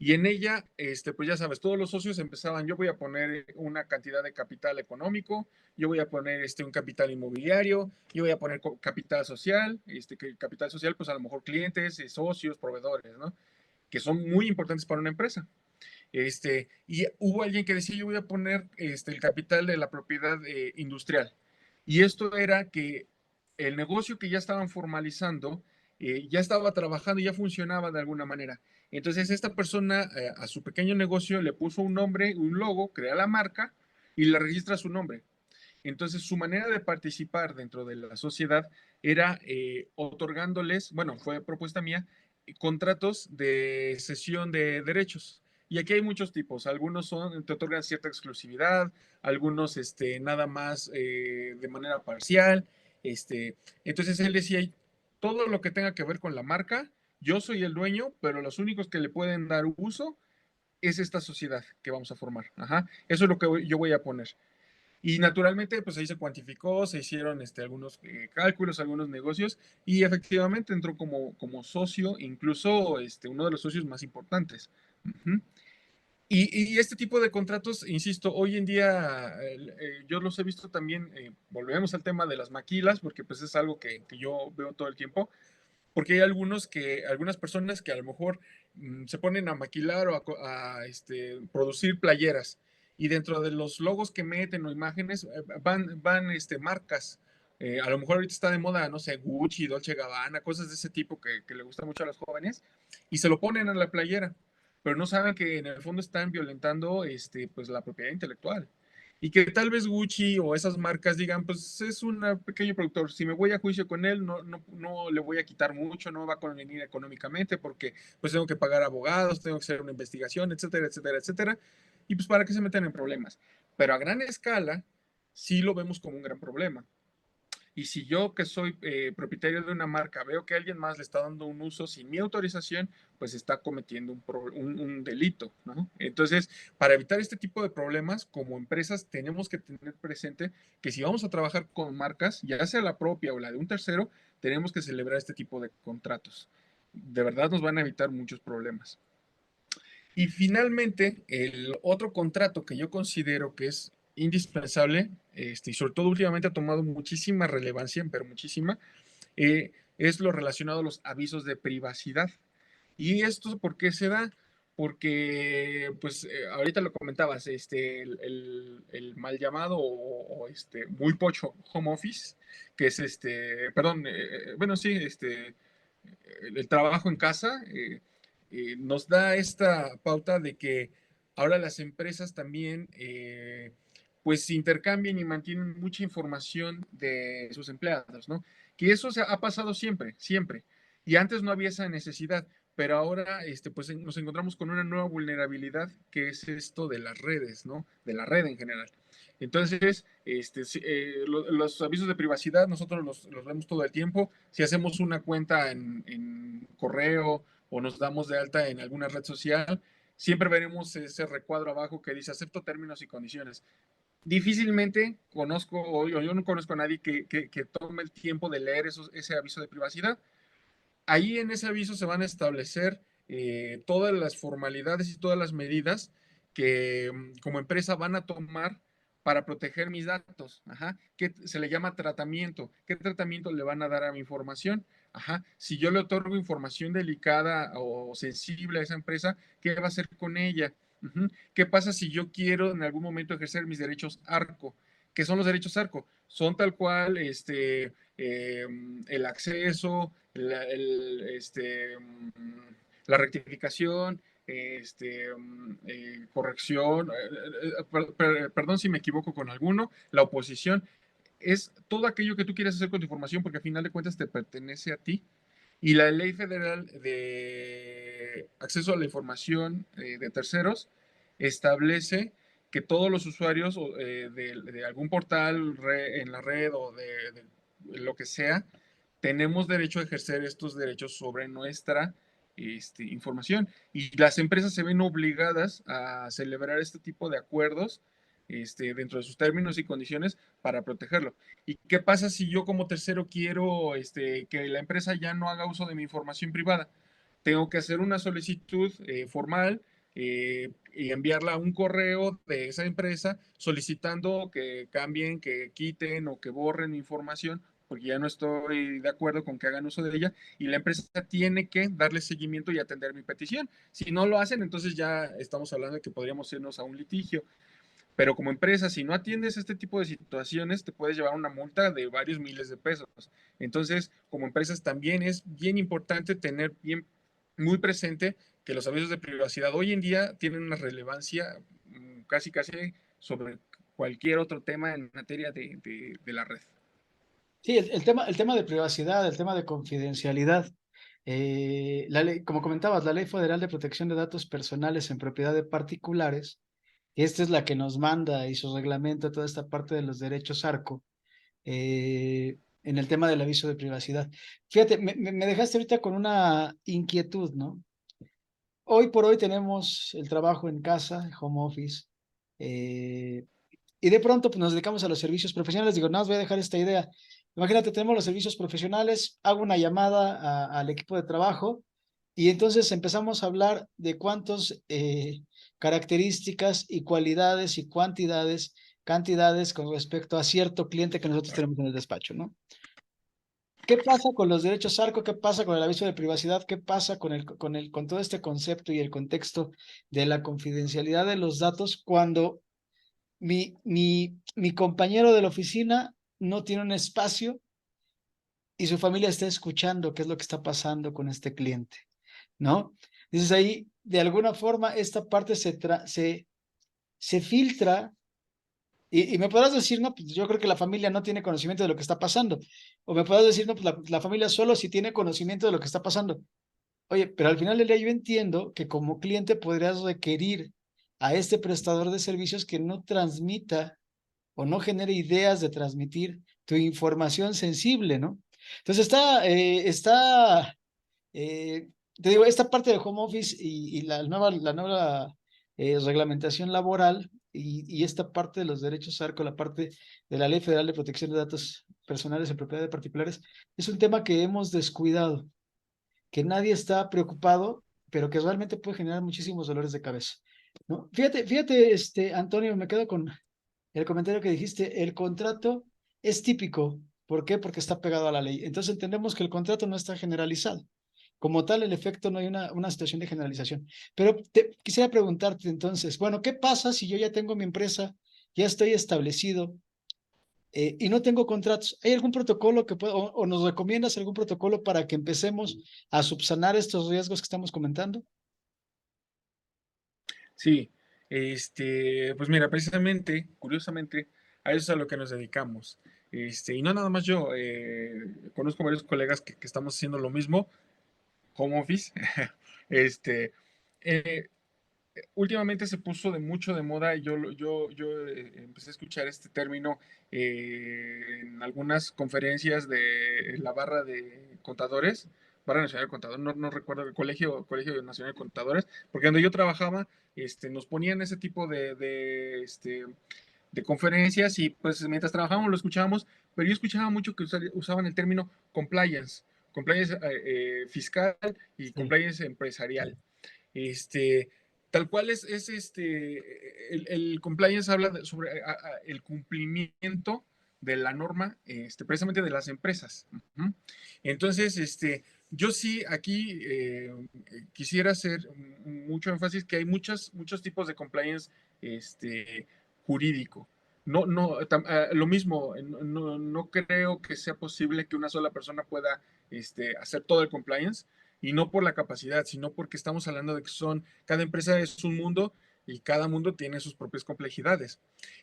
[SPEAKER 2] Y en ella, pues ya sabes, todos los socios empezaban, yo voy a poner una cantidad de capital económico, yo voy a poner un capital inmobiliario, yo voy a poner capital social, que capital social, pues a lo mejor clientes, socios, proveedores, ¿no? Que son muy importantes para una empresa. Y hubo alguien que decía, yo voy a poner el capital de la propiedad industrial. Y esto era que el negocio que ya estaban formalizando, ya estaba trabajando y ya funcionaba de alguna manera. Entonces esta persona a su pequeño negocio le puso un nombre, un logo, crea la marca y le registra su nombre. Entonces su manera de participar dentro de la sociedad era otorgándoles, bueno, fue propuesta mía, contratos de cesión de derechos. Y aquí hay muchos tipos. Algunos te otorgan cierta exclusividad, algunos nada más de manera parcial. Entonces él decía, todo lo que tenga que ver con la marca, yo soy el dueño, pero los únicos que le pueden dar uso es esta sociedad que vamos a formar. Ajá. Eso es lo que yo voy a poner. Y naturalmente, pues ahí se cuantificó, se hicieron algunos cálculos, algunos negocios, y efectivamente entró como socio, incluso uno de los socios más importantes. Uh-huh. Y este tipo de contratos, insisto, hoy en día yo los he visto también, volvemos al tema de las maquilas, porque pues es algo que yo veo todo el tiempo, porque hay algunas personas que a lo mejor se ponen a maquilar o producir playeras y dentro de los logos que meten o imágenes van marcas. A lo mejor ahorita está de moda, no sé, Gucci, Dolce Gabbana, cosas de ese tipo que le gusta mucho a los jóvenes y se lo ponen a la playera, pero no saben que en el fondo están violentando pues la propiedad intelectual. Y que tal vez Gucci o esas marcas digan, pues es un pequeño productor, si me voy a juicio con él, no le voy a quitar mucho, no va a convenir económicamente porque pues tengo que pagar abogados, tengo que hacer una investigación, etcétera, etcétera, etcétera. Y pues para qué se meten en problemas. Pero a gran escala, sí lo vemos como un gran problema. Y si yo que soy propietario de una marca veo que alguien más le está dando un uso sin mi autorización, pues está cometiendo un delito, ¿no? Entonces, para evitar este tipo de problemas, como empresas tenemos que tener presente que si vamos a trabajar con marcas, ya sea la propia o la de un tercero, tenemos que celebrar este tipo de contratos. De verdad nos van a evitar muchos problemas. Y finalmente, el otro contrato que yo considero que es indispensable, y sobre todo últimamente ha tomado muchísima relevancia, pero muchísima, es lo relacionado a los avisos de privacidad. ¿Y esto por qué se da? Porque, pues, ahorita lo comentabas, el mal llamado o muy pocho home office, que es perdón, bueno, sí, el trabajo en casa, nos da esta pauta de que ahora las empresas también pues intercambian y mantienen mucha información de sus empleados, ¿no? Que eso ha pasado siempre, siempre. Y antes no había esa necesidad, pero ahora pues nos encontramos con una nueva vulnerabilidad que es esto de las redes, ¿no? De la red en general. Entonces, los avisos de privacidad nosotros los vemos todo el tiempo. Si hacemos una cuenta en correo o nos damos de alta en alguna red social, siempre veremos ese recuadro abajo que dice acepto términos y condiciones. Difícilmente conozco, o yo no conozco a nadie que tome el tiempo de leer ese aviso de privacidad. Ahí en ese aviso se van a establecer todas las formalidades y todas las medidas que como empresa van a tomar para proteger mis datos. Ajá. ¿Qué se le llama tratamiento? ¿Qué tratamiento le van a dar a mi información? Ajá. Si yo le otorgo información delicada o sensible a esa empresa, ¿qué va a hacer con ella? ¿Qué pasa si yo quiero en algún momento ejercer mis derechos ARCO? ¿Qué son los derechos ARCO? Son tal cual el acceso, la rectificación, corrección, perdón si me equivoco con alguno, la oposición, es todo aquello que tú quieres hacer con tu información porque al final de cuentas te pertenece a ti. Y la Ley Federal de Acceso a la Información de Terceros establece que todos los usuarios de algún portal en la red o de lo que sea, tenemos derecho a ejercer estos derechos sobre nuestra información. Y las empresas se ven obligadas a celebrar este tipo de acuerdos dentro de sus términos y condiciones para protegerlo. ¿Y qué pasa si yo como tercero quiero que la empresa ya no haga uso de mi información privada? Tengo que hacer una solicitud formal y enviarla a un correo de esa empresa solicitando que cambien, que quiten o que borren información porque ya no estoy de acuerdo con que hagan uso de ella y la empresa tiene que darle seguimiento y atender mi petición. Si no lo hacen, entonces ya estamos hablando de que podríamos irnos a un litigio. Pero como empresa, si no atiendes este tipo de situaciones, te puedes llevar una multa de varios miles de pesos. Entonces, como empresas también es bien importante tener bien muy presente que los avisos de privacidad hoy en día tienen una relevancia casi casi sobre cualquier otro tema en materia de la red.
[SPEAKER 1] Sí, el tema de privacidad, el tema de confidencialidad, la ley, como comentabas, la Ley Federal de Protección de Datos Personales en Propiedad de Particulares, esta es la que nos manda y su reglamento toda esta parte de los derechos ARCO, en el tema del aviso de privacidad. Fíjate, me dejaste ahorita con una inquietud, ¿no? Hoy por hoy tenemos el trabajo en casa, home office, eh, y de pronto pues, nos dedicamos a los servicios profesionales. Digo, no, os voy a dejar esta idea. Imagínate, tenemos los servicios profesionales, hago una llamada al equipo de trabajo y entonces empezamos a hablar de cuántas características y cualidades y cantidades con respecto a cierto cliente que nosotros tenemos en el despacho, ¿no? ¿Qué pasa con los derechos ARCO? ¿Qué pasa con el aviso de privacidad? ¿Qué pasa con todo este concepto y el contexto de la confidencialidad de los datos cuando mi compañero de la oficina no tiene un espacio y su familia está escuchando qué es lo que está pasando con este cliente, ¿no? Dices ahí, de alguna forma, esta parte se filtra y me podrás decir, no, pues yo creo que la familia no tiene conocimiento de lo que está pasando. O me podrás decir, no, pues la familia solo si tiene conocimiento de lo que está pasando. Oye, pero al final del día yo entiendo que como cliente podrías requerir a este prestador de servicios que no transmita o no genere ideas de transmitir tu información sensible, ¿no? Entonces eh, te digo, esta parte del home office y la nueva reglamentación laboral y esta parte de los derechos ARCO, la parte de la Ley Federal de Protección de Datos Personales en Propiedad de Particulares, es un tema que hemos descuidado, que nadie está preocupado, pero que realmente puede generar muchísimos dolores de cabeza, ¿no? Fíjate, Antonio, me quedo con el comentario que dijiste, el contrato es típico. ¿Por qué? Porque está pegado a la ley. Entonces entendemos que el contrato no está generalizado. Como tal, el efecto no hay una situación de generalización. Pero quisiera preguntarte entonces, bueno, ¿qué pasa si yo ya tengo mi empresa, ya estoy establecido y no tengo contratos? ¿Hay algún protocolo que pueda, o nos recomiendas algún protocolo para que empecemos a subsanar estos riesgos que estamos comentando?
[SPEAKER 2] Sí, pues mira, precisamente, curiosamente, a eso es a lo que nos dedicamos. Y no nada más yo, conozco varios colegas que estamos haciendo lo mismo, home office. este, eh, Últimamente se puso de mucho de moda y yo empecé a escuchar este término en algunas conferencias de la barra de contadores, barra nacional de contadores, no recuerdo el colegio nacional de contadores, porque donde yo trabajaba, nos ponían ese tipo de conferencias y pues mientras trabajábamos lo escuchábamos, pero yo escuchaba mucho que usaban el término compliance fiscal y
[SPEAKER 1] Sí.
[SPEAKER 2] compliance empresarial. Este, Tal cual es el compliance habla sobre el cumplimiento de la norma, precisamente de las empresas. Entonces, Yo sí aquí quisiera hacer mucho énfasis que hay muchos tipos de compliance jurídico. Lo mismo, no creo que sea posible que una sola persona pueda hacer todo el compliance, y no por la capacidad, sino porque estamos hablando de que cada empresa es un mundo y cada mundo tiene sus propias complejidades.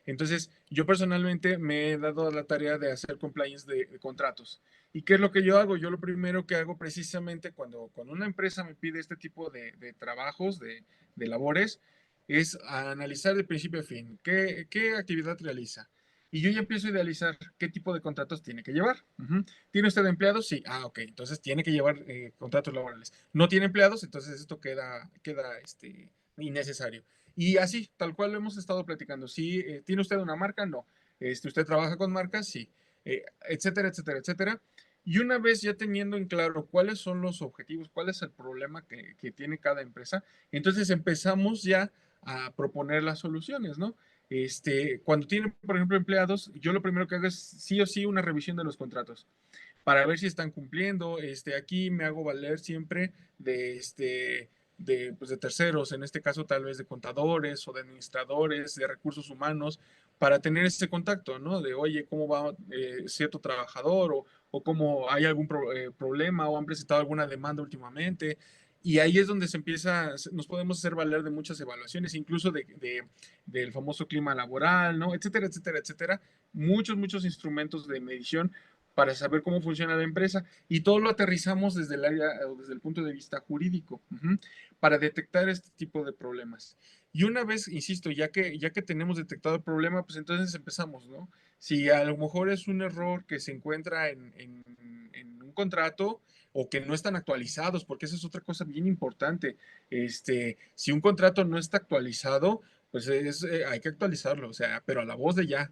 [SPEAKER 2] Entonces, yo personalmente me he dado la tarea de hacer compliance de contratos. ¿Y qué es lo que yo hago? Yo lo primero que hago precisamente cuando una empresa me pide este tipo de trabajos, de labores, es analizar de principio a fin qué actividad realiza. Y yo ya empiezo a idealizar qué tipo de contratos tiene que llevar. ¿Tiene usted empleados? Sí. Ah, ok. Entonces tiene que llevar contratos laborales. ¿No tiene empleados? Entonces esto queda innecesario. Y así, tal cual lo hemos estado platicando. Si tiene usted una marca, no. ¿Usted trabaja con marcas? Sí. Etcétera, etcétera, etcétera. Y una vez ya teniendo en claro cuáles son los objetivos, cuál es el problema que tiene cada empresa, entonces empezamos ya a proponer las soluciones, ¿no? Cuando tienen, por ejemplo, empleados, yo lo primero que hago es sí o sí una revisión de los contratos para ver si están cumpliendo. Aquí me hago valer siempre pues de terceros, en este caso tal vez de contadores o de administradores, de recursos humanos, para tener ese contacto, ¿no? De, oye, ¿cómo va cierto trabajador? O cómo hay algún problema o han presentado alguna demanda últimamente. Y ahí es donde nos podemos hacer valer de muchas evaluaciones, incluso del famoso clima laboral, ¿no? Etcétera, etcétera, etcétera. Muchos instrumentos de medición para saber cómo funciona la empresa, y todo lo aterrizamos desde el área o desde el punto de vista jurídico, para detectar este tipo de problemas. Y una vez, insisto, ya que tenemos detectado el problema, pues entonces empezamos, ¿no? Si a lo mejor es un error que se encuentra en un contrato, o que no están actualizados, porque esa es otra cosa bien importante. Si un contrato no está actualizado, pues hay que actualizarlo, o sea, pero a la voz de ya.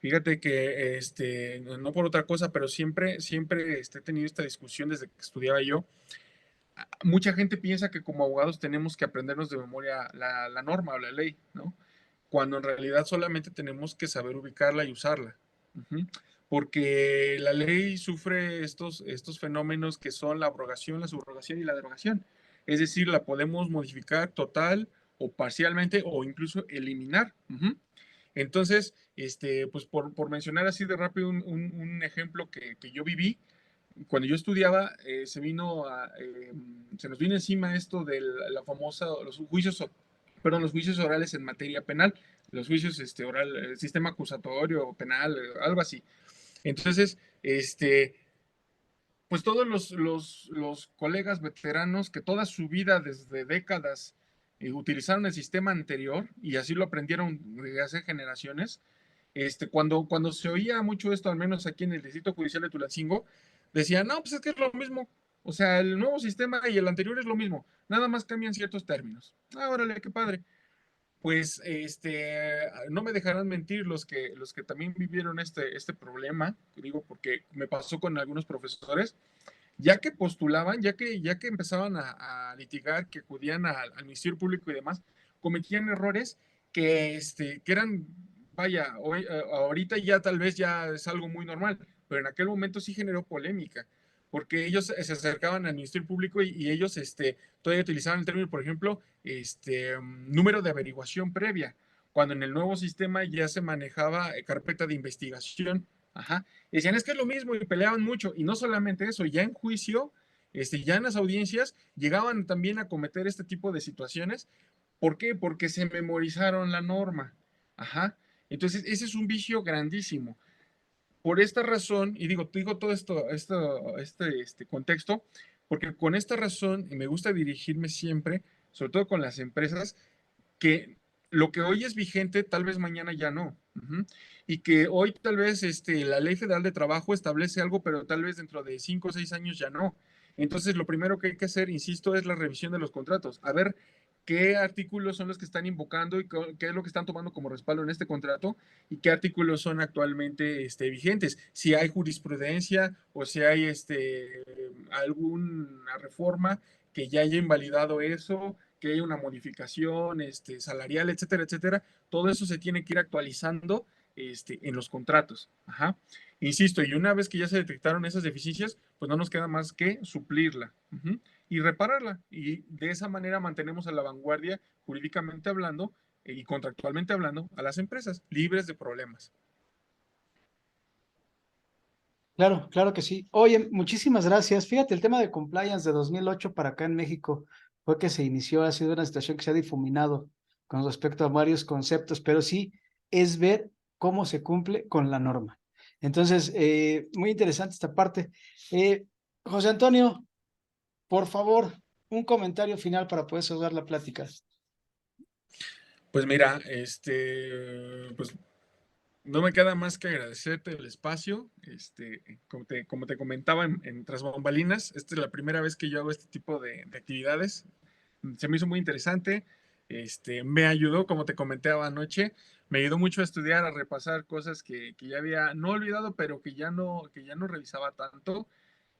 [SPEAKER 2] Fíjate que, no por otra cosa, pero siempre he tenido esta discusión desde que estudiaba yo. Mucha gente piensa que como abogados tenemos que aprendernos de memoria la norma o la ley, ¿no? Cuando en realidad solamente tenemos que saber ubicarla y usarla. Ujú. Porque la ley sufre estos fenómenos que son la abrogación, la subrogación y la derogación. Es decir, la podemos modificar total o parcialmente, o incluso eliminar. Entonces, pues por mencionar así de rápido un ejemplo que yo viví, cuando yo estudiaba, se nos vino encima esto de la famosa, los juicios orales en materia penal, los juicios oral, el sistema acusatorio penal, algo así. Entonces, pues todos los colegas veteranos que toda su vida, desde décadas, utilizaron el sistema anterior y así lo aprendieron desde hace generaciones. Cuando se oía mucho esto, al menos aquí en el Distrito Judicial de Tulancingo, decían, no, pues es que es lo mismo. O sea, el nuevo sistema y el anterior es lo mismo, nada más cambian ciertos términos. Ah, órale, qué padre. Pues no me dejarán mentir los que también vivieron este problema, digo, porque me pasó con algunos profesores, ya que postulaban, ya que empezaban a litigar, que acudían al Ministerio Público y demás, cometían errores que eran, vaya, hoy, ahorita ya tal vez ya es algo muy normal, pero en aquel momento sí generó polémica, porque ellos se acercaban al Ministerio Público y ellos todavía utilizaban el término, por ejemplo, número de averiguación previa, cuando en el nuevo sistema ya se manejaba carpeta de investigación. Ajá. Decían, es que es lo mismo, y peleaban mucho. Y no solamente eso, ya en juicio, ya en las audiencias, llegaban también a cometer este tipo de situaciones. ¿Por qué? Porque se memorizaron la norma. Ajá. Entonces, ese es un vicio grandísimo. Por esta razón, y digo todo este contexto, porque con esta razón, y me gusta dirigirme siempre, sobre todo con las empresas, que lo que hoy es vigente, tal vez mañana ya no. Y que hoy tal vez la Ley Federal de Trabajo establece algo, pero tal vez dentro de 5 o 6 años ya no. Entonces, lo primero que hay que hacer, insisto, es la revisión de los contratos. A ver qué artículos son los que están invocando y qué es lo que están tomando como respaldo en este contrato, y qué artículos son actualmente vigentes. Si hay jurisprudencia o si hay alguna reforma que ya haya invalidado eso, que haya una modificación salarial, etcétera, etcétera. Todo eso se tiene que ir actualizando en los contratos. Ajá. Insisto, y una vez que ya se detectaron esas deficiencias, pues no nos queda más que suplirla y repararla. Y de esa manera mantenemos a la vanguardia, jurídicamente hablando y contractualmente hablando, a las empresas libres de problemas.
[SPEAKER 1] Claro, claro que sí. Oye, muchísimas gracias. Fíjate, el tema de compliance de 2008 para acá en México fue que se inició, ha sido una situación que se ha difuminado con respecto a varios conceptos, pero sí es ver cómo se cumple con la norma. Entonces, muy interesante esta parte. José Antonio, por favor, un comentario final para poder cerrar la plática.
[SPEAKER 2] Pues mira, pues no me queda más que agradecerte el espacio. Como te comentaba tras bambalinas, esta es la primera vez que yo hago este tipo de actividades. Se me hizo muy interesante. Me ayudó, como te comenté anoche, me ayudó mucho a estudiar, a repasar cosas que ya había no olvidado, pero que ya no revisaba tanto.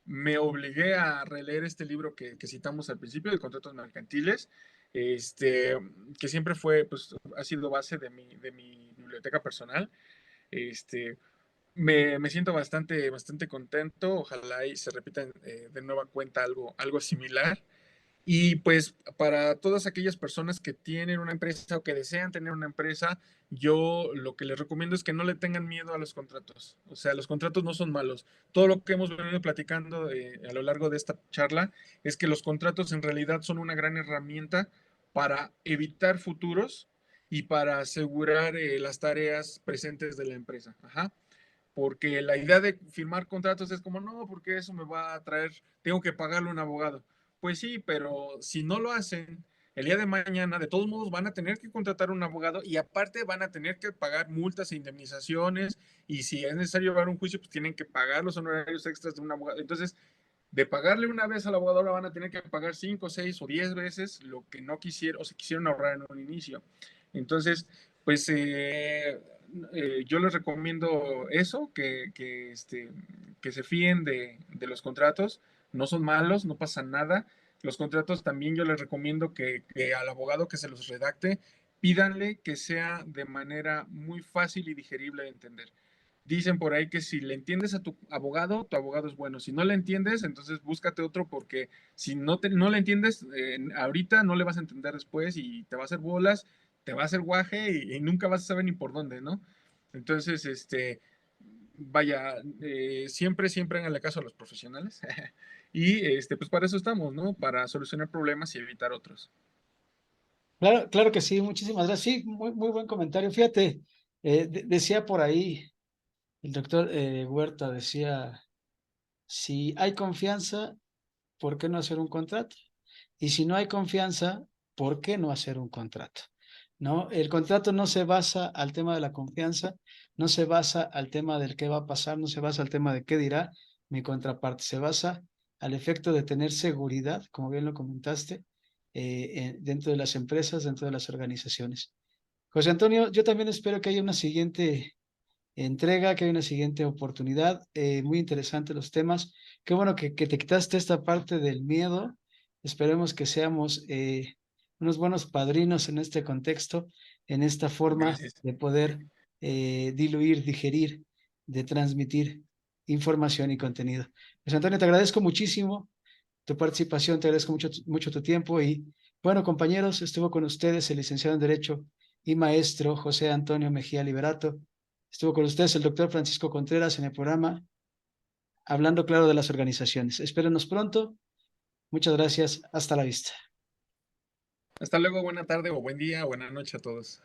[SPEAKER 2] Me obligué a releer este libro que citamos al principio, de contratos mercantiles, que siempre fue, pues, ha sido base de mi biblioteca personal. Este, me siento bastante contento. Ojalá y se repita de nueva cuenta algo similar. Y pues para todas aquellas personas que tienen una empresa o que desean tener una empresa, yo lo que les recomiendo es que no le tengan miedo a los contratos. O sea, los contratos no son malos. Todo lo que hemos venido platicando a lo largo de esta charla es que los contratos en realidad son una gran herramienta para evitar futuros y para asegurar las tareas presentes de la empresa. Ajá. Porque la idea de firmar contratos es como, no, porque eso me va a traer, tengo que pagarle a un abogado. Pues sí, pero si no lo hacen, el día de mañana, de todos modos, van a tener que contratar un abogado y aparte van a tener que pagar multas e indemnizaciones y si es necesario llevar un juicio, pues tienen que pagar los honorarios extras de un abogado. Entonces, de pagarle una vez al abogado, ahora van a tener que pagar 5, 6 o 10 veces lo que no quisieron o se quisieron ahorrar en un inicio. Entonces, pues yo les recomiendo eso, que se fíen de los contratos, no son malos, no pasa nada. Los contratos también yo les recomiendo que al abogado que se los redacte, pídanle que sea de manera muy fácil y digerible de entender. Dicen por ahí que si le entiendes a tu abogado es bueno. Si no le entiendes, entonces búscate otro porque si no le entiendes ahorita, no le vas a entender después y te va a hacer bolas, te va a hacer guaje y nunca vas a saber ni por dónde, ¿no? Entonces, vaya, siempre háganle caso a los profesionales y pues para eso estamos, ¿no? Para solucionar problemas y evitar otros.
[SPEAKER 1] Claro, claro que sí, muchísimas gracias. Sí, muy buen comentario. Fíjate, decía por ahí el doctor Huerta, decía, si hay confianza, ¿por qué no hacer un contrato? Y si no hay confianza, ¿por qué no hacer un contrato? ¿No? El contrato no se basa al tema de la confianza, no se basa al tema del qué va a pasar, no se basa al tema de qué dirá mi contraparte, se basa al efecto de tener seguridad, como bien lo comentaste, dentro de las empresas, dentro de las organizaciones. José Antonio, yo también espero que haya una siguiente entrega, que haya una siguiente oportunidad. Muy interesantes los temas. Qué bueno que te quitaste esta parte del miedo. Esperemos que seamos unos buenos padrinos en este contexto, en esta forma
[SPEAKER 2] Gracias.
[SPEAKER 1] de poder diluir, digerir, de transmitir información y contenido. Pues Antonio, te agradezco muchísimo tu participación, te agradezco mucho tu tiempo y bueno, compañeros, estuvo con ustedes el licenciado en Derecho y maestro José Antonio Mejía Liberato. Estuvo con ustedes el doctor Francisco Contreras en el programa Hablando Claro de las Organizaciones. Espérenos pronto. Muchas gracias. Hasta la vista.
[SPEAKER 2] Hasta luego, buena tarde o buen día, buena noche a todos.